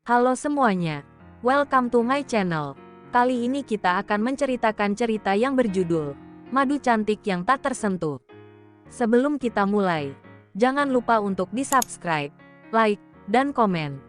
Halo semuanya, welcome to my channel. Kali ini kita akan menceritakan cerita yang berjudul Madu Cantik yang Tak Tersentuh. Sebelum kita mulai, jangan lupa untuk di-subscribe, like, dan komen.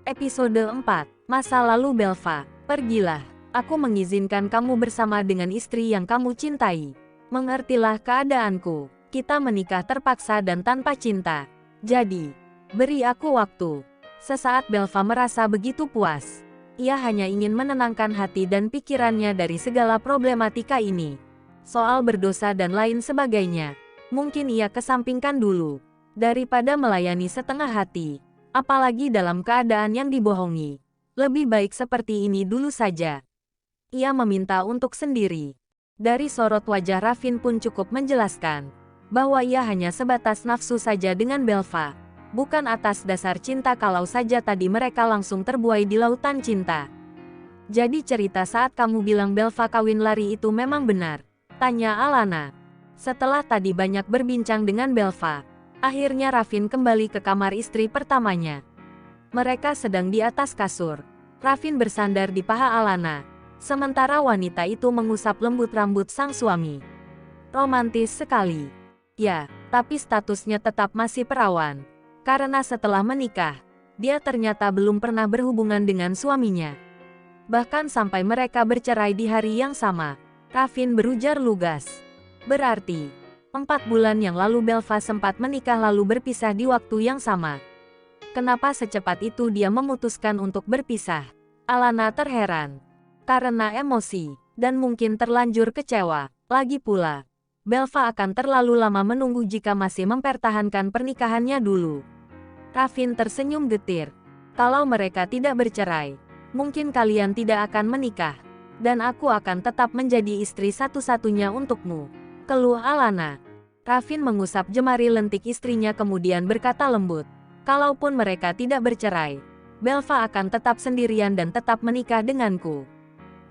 Episode 4, Masa Lalu Belva. Pergilah, aku mengizinkan kamu bersama dengan istri yang kamu cintai. Mengertilah keadaanku, kita menikah terpaksa dan tanpa cinta. Jadi, beri aku waktu. Sesaat Belva merasa begitu puas. Ia hanya ingin menenangkan hati dan pikirannya dari segala problematika ini. Soal berdosa dan lain sebagainya, mungkin ia kesampingkan dulu. Daripada melayani setengah hati. Apalagi dalam keadaan yang dibohongi. Lebih baik seperti ini dulu saja. Ia meminta untuk sendiri. Dari sorot wajah Raffin pun cukup menjelaskan bahwa ia hanya sebatas nafsu saja dengan Belva. Bukan atas dasar cinta kalau saja tadi mereka langsung terbuai di lautan cinta. Jadi cerita saat kamu bilang Belva kawin lari itu memang benar? Tanya Alana. Setelah tadi banyak berbincang dengan Belva. Akhirnya Raffin kembali ke kamar istri pertamanya. Mereka sedang di atas kasur. Raffin bersandar di paha Alana. Sementara wanita itu mengusap lembut rambut sang suami. Romantis sekali. Ya, tapi statusnya tetap masih perawan. Karena setelah menikah, dia ternyata belum pernah berhubungan dengan suaminya. Bahkan sampai mereka bercerai di hari yang sama. Raffin berujar lugas. Berarti 4 bulan yang lalu Belva sempat menikah lalu berpisah di waktu yang sama. Kenapa secepat itu dia memutuskan untuk berpisah? Alana terheran. Karena emosi, dan mungkin terlanjur kecewa. Lagi pula, Belva akan terlalu lama menunggu jika masih mempertahankan pernikahannya dulu. Raffin tersenyum getir. Kalau mereka tidak bercerai, mungkin kalian tidak akan menikah. Dan aku akan tetap menjadi istri satu-satunya untukmu. Keluh Alana. Raffin mengusap jemari lentik istrinya kemudian berkata lembut. Kalaupun mereka tidak bercerai, Belva akan tetap sendirian dan tetap menikah denganku.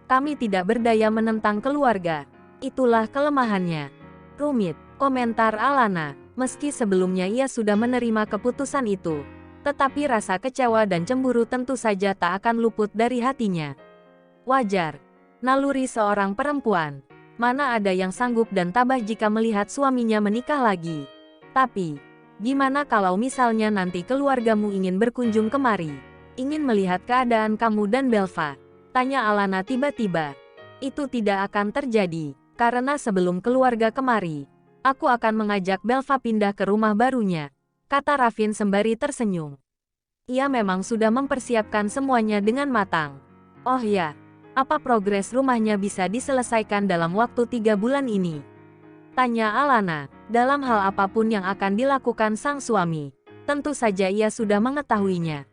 Kami tidak berdaya menentang keluarga. Itulah kelemahannya. Rumit, komentar Alana. Meski sebelumnya ia sudah menerima keputusan itu, tetapi rasa kecewa dan cemburu tentu saja tak akan luput dari hatinya. Wajar. Naluri seorang perempuan. Mana ada yang sanggup dan tabah jika melihat suaminya menikah lagi. Tapi, gimana kalau misalnya nanti keluargamu ingin berkunjung kemari? Ingin melihat keadaan kamu dan Belva? Tanya Alana tiba-tiba. Itu tidak akan terjadi, karena sebelum keluarga kemari, aku akan mengajak Belva pindah ke rumah barunya, kata Raffin sembari tersenyum. Ia memang sudah mempersiapkan semuanya dengan matang. Oh ya. Apa progres rumahnya bisa diselesaikan dalam waktu 3 bulan ini? Tanya Alana. Dalam hal apapun yang akan dilakukan sang suami, tentu saja ia sudah mengetahuinya.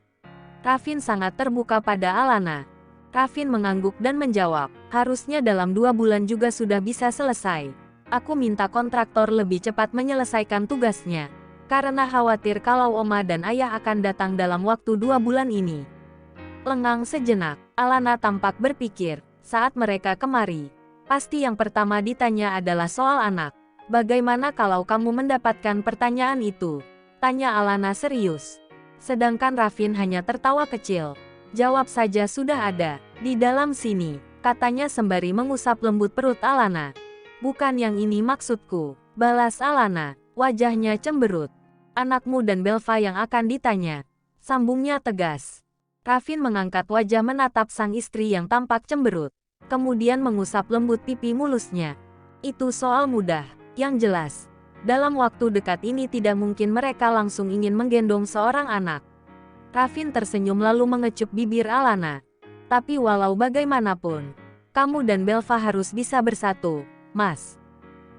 Raffin sangat terbuka pada Alana. Raffin mengangguk dan menjawab, harusnya dalam 2 bulan juga sudah bisa selesai. Aku minta kontraktor lebih cepat menyelesaikan tugasnya, karena khawatir kalau Oma dan Ayah akan datang dalam waktu 2 bulan ini. Lengang sejenak, Alana tampak berpikir, saat mereka kemari, pasti yang pertama ditanya adalah soal anak. Bagaimana kalau kamu mendapatkan pertanyaan itu? Tanya Alana serius. Sedangkan Raffin hanya tertawa kecil. Jawab saja sudah ada, di dalam sini, katanya sembari mengusap lembut perut Alana. Bukan yang ini maksudku, balas Alana, wajahnya cemberut. Anakmu dan Belva yang akan ditanya, sambungnya tegas. Raffin mengangkat wajah menatap sang istri yang tampak cemberut. Kemudian mengusap lembut pipi mulusnya. Itu soal mudah, yang jelas. Dalam waktu dekat ini tidak mungkin mereka langsung ingin menggendong seorang anak. Raffin tersenyum lalu mengecup bibir Alana. Tapi walau bagaimanapun, kamu dan Belva harus bisa bersatu, Mas.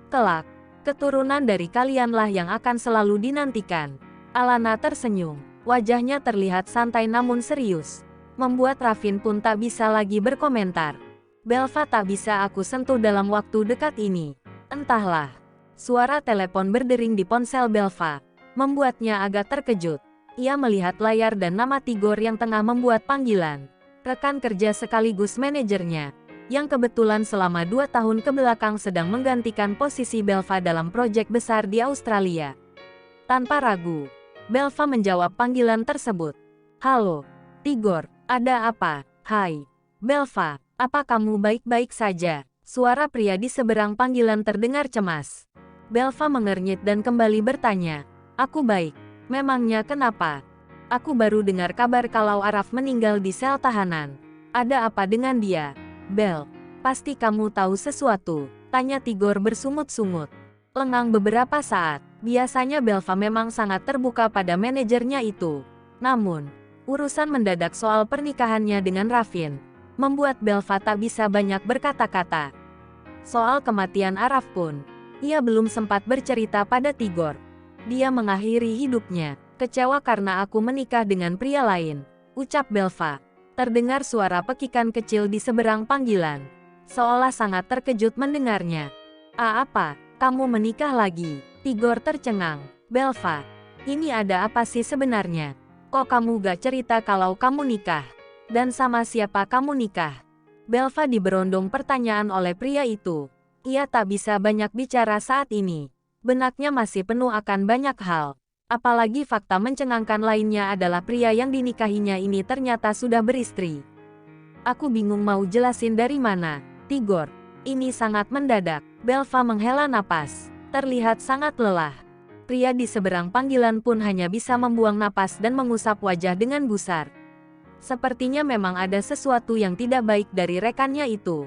Kelak, keturunan dari kalianlah yang akan selalu dinantikan. Alana tersenyum. Wajahnya terlihat santai namun serius. Membuat Raffin pun tak bisa lagi berkomentar. Belva tak bisa aku sentuh dalam waktu dekat ini. Entahlah. Suara telepon berdering di ponsel Belva. Membuatnya agak terkejut. Ia melihat layar dan nama Tigor yang tengah membuat panggilan. Rekan kerja sekaligus manajernya. yang kebetulan selama 2 tahun kebelakang sedang menggantikan posisi Belva dalam proyek besar di Australia. Tanpa ragu, Belva menjawab panggilan tersebut. Halo, Tigor, ada apa? Hai, Belva, apa kamu baik-baik saja? Suara pria di seberang panggilan terdengar cemas. Belva mengernyit dan kembali bertanya. Aku baik, memangnya kenapa? Aku baru dengar kabar kalau Araf meninggal di sel tahanan. Ada apa dengan dia? Bel, pasti kamu tahu sesuatu, tanya Tigor bersungut-sungut. Lengang beberapa saat, biasanya Belva memang sangat terbuka pada manajernya itu. Namun, urusan mendadak soal pernikahannya dengan Rafin, membuat Belva tak bisa banyak berkata-kata. Soal kematian Araf pun, ia belum sempat bercerita pada Tigor. Dia mengakhiri hidupnya, kecewa karena aku menikah dengan pria lain, ucap Belva. Terdengar suara pekikan kecil di seberang panggilan, seolah sangat terkejut mendengarnya. Apa? Kamu menikah lagi? Tigor tercengang. Belva, ini ada apa sih sebenarnya? Kok kamu gak cerita kalau kamu nikah? Dan sama siapa kamu nikah? Belva diberondong pertanyaan oleh pria itu. Ia tak bisa banyak bicara saat ini. Benaknya masih penuh akan banyak hal. Apalagi fakta mencengangkan lainnya adalah pria yang dinikahinya ini ternyata sudah beristri. Aku bingung mau jelasin dari mana, Tigor. Ini sangat mendadak. Belva menghela napas, terlihat sangat lelah. Pria di seberang panggilan pun hanya bisa membuang napas dan mengusap wajah dengan gusar. Sepertinya memang ada sesuatu yang tidak baik dari rekannya itu.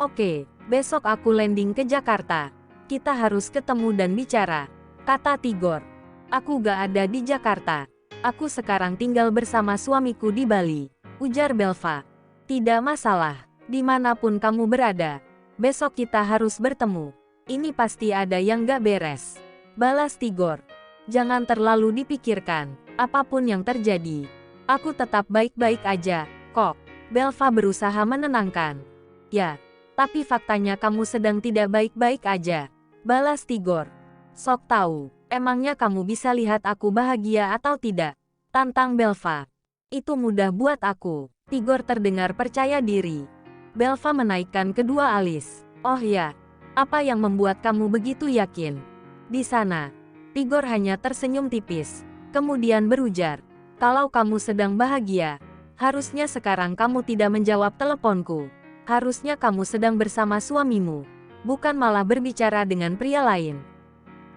Oke, besok aku landing ke Jakarta. Kita harus ketemu dan bicara, kata Tigor. Aku gak ada di Jakarta. Aku sekarang tinggal bersama suamiku di Bali, ujar Belva. Tidak masalah, dimanapun kamu berada. Besok kita harus bertemu. Ini pasti ada yang gak beres, balas Tigor. Jangan terlalu dipikirkan, apapun yang terjadi. Aku tetap baik-baik aja, kok. Belva berusaha menenangkan. Ya, tapi faktanya kamu sedang tidak baik-baik aja, balas Tigor. Sok tahu. Emangnya kamu bisa lihat aku bahagia atau tidak? Tantang Belva. Itu mudah buat aku. Tigor terdengar percaya diri. Belva menaikkan kedua alis. Oh ya, apa yang membuat kamu begitu yakin? Di sana, Tigor hanya tersenyum tipis. Kemudian berujar, kalau kamu sedang bahagia, harusnya sekarang kamu tidak menjawab teleponku. Harusnya kamu sedang bersama suamimu, bukan malah berbicara dengan pria lain.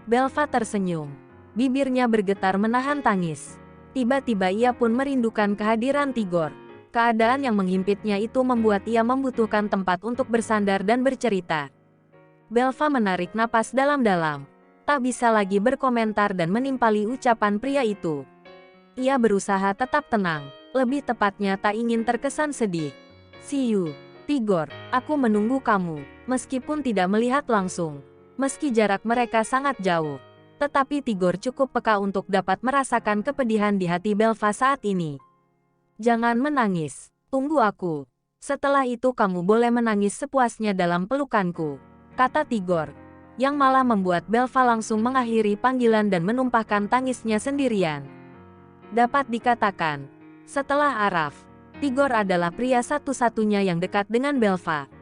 Belva tersenyum. Bibirnya bergetar menahan tangis. Tiba-tiba ia pun merindukan kehadiran Tigor. Keadaan yang menghimpitnya itu membuat ia membutuhkan tempat untuk bersandar dan bercerita. Belva menarik napas dalam-dalam. Tak bisa lagi berkomentar dan menimpali ucapan pria itu. Ia berusaha tetap tenang. Lebih tepatnya tak ingin terkesan sedih. See you, Tigor. Aku menunggu kamu, meskipun tidak melihat langsung. Meski jarak mereka sangat jauh, tetapi Tigor cukup peka untuk dapat merasakan kepedihan di hati Belva saat ini. Jangan menangis, tunggu aku. Setelah itu kamu boleh menangis sepuasnya dalam pelukanku, kata Tigor, yang malah membuat Belva langsung mengakhiri panggilan dan menumpahkan tangisnya sendirian. Dapat dikatakan, setelah Araf, Tigor adalah pria satu-satunya yang dekat dengan Belva.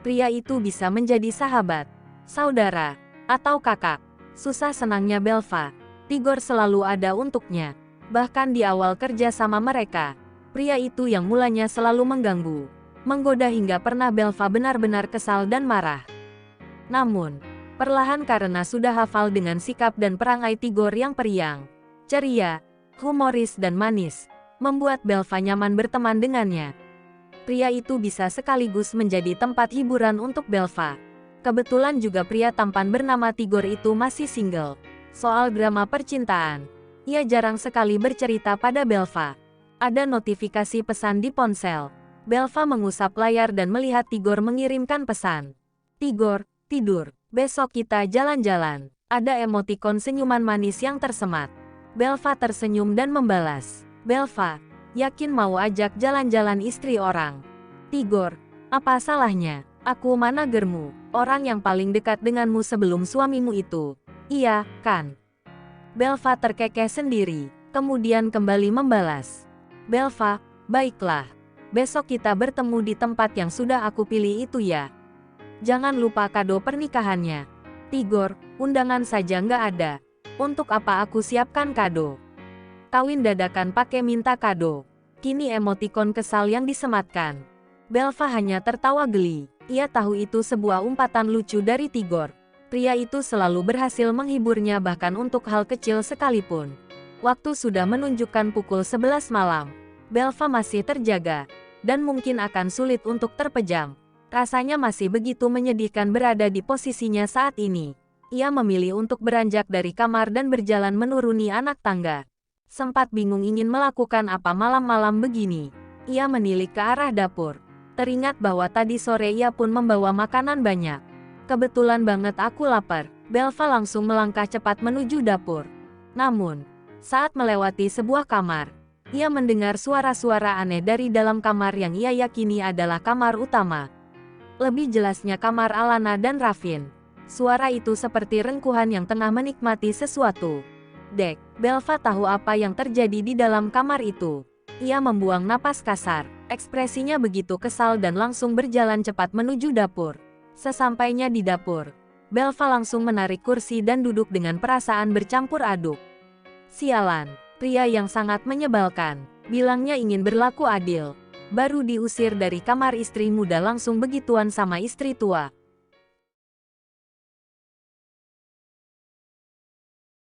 Pria itu bisa menjadi sahabat, saudara, atau kakak. Susah senangnya Belva, Tigor selalu ada untuknya. Bahkan di awal kerja sama mereka, pria itu yang mulanya selalu mengganggu, menggoda hingga pernah Belva benar-benar kesal dan marah. Namun, perlahan karena sudah hafal dengan sikap dan perangai Tigor yang periang, ceria, humoris dan manis, membuat Belva nyaman berteman dengannya. Pria itu bisa sekaligus menjadi tempat hiburan untuk Belva. Kebetulan juga pria tampan bernama Tigor itu masih single. Soal drama percintaan, ia jarang sekali bercerita pada Belva. Ada notifikasi pesan di ponsel. Belva mengusap layar dan melihat Tigor mengirimkan pesan. Tigor, tidur. Besok kita jalan-jalan. Ada emotikon senyuman manis yang tersemat. Belva tersenyum dan membalas. Belva, yakin mau ajak jalan-jalan istri orang? Tigor, apa salahnya? Aku managermu, orang yang paling dekat denganmu sebelum suamimu itu. Iya, kan? Belva terkekeh sendiri, kemudian kembali membalas. Belva, baiklah. Besok kita bertemu di tempat yang sudah aku pilih itu ya. Jangan lupa kado pernikahannya. Tigor, undangan saja nggak ada. Untuk apa aku siapkan kado? Kawin dadakan pakai minta kado. Kini emotikon kesal yang disematkan. Belva hanya tertawa geli. Ia tahu itu sebuah umpatan lucu dari Tigor. Pria itu selalu berhasil menghiburnya bahkan untuk hal kecil sekalipun. Waktu sudah menunjukkan pukul 11 malam. Belva masih terjaga. Dan mungkin akan sulit untuk terpejam. Rasanya masih begitu menyedihkan berada di posisinya saat ini. Ia memilih untuk beranjak dari kamar dan berjalan menuruni anak tangga. Sempat bingung ingin melakukan apa malam-malam begini. Ia menilik ke arah dapur. Teringat bahwa tadi sore ia pun membawa makanan banyak. Kebetulan banget aku lapar. Belva langsung melangkah cepat menuju dapur. Namun, saat melewati sebuah kamar, ia mendengar suara-suara aneh dari dalam kamar yang ia yakini adalah kamar utama. Lebih jelasnya kamar Alana dan Raffin. Suara itu seperti rengkuhan yang tengah menikmati sesuatu. Dek, Belva tahu apa yang terjadi di dalam kamar itu. Ia membuang napas kasar, ekspresinya begitu kesal dan langsung berjalan cepat menuju dapur. Sesampainya di dapur, Belva langsung menarik kursi dan duduk dengan perasaan bercampur aduk. Sialan, pria yang sangat menyebalkan. Bilangnya ingin berlaku adil. Baru diusir dari kamar istri muda langsung begituan sama istri tua.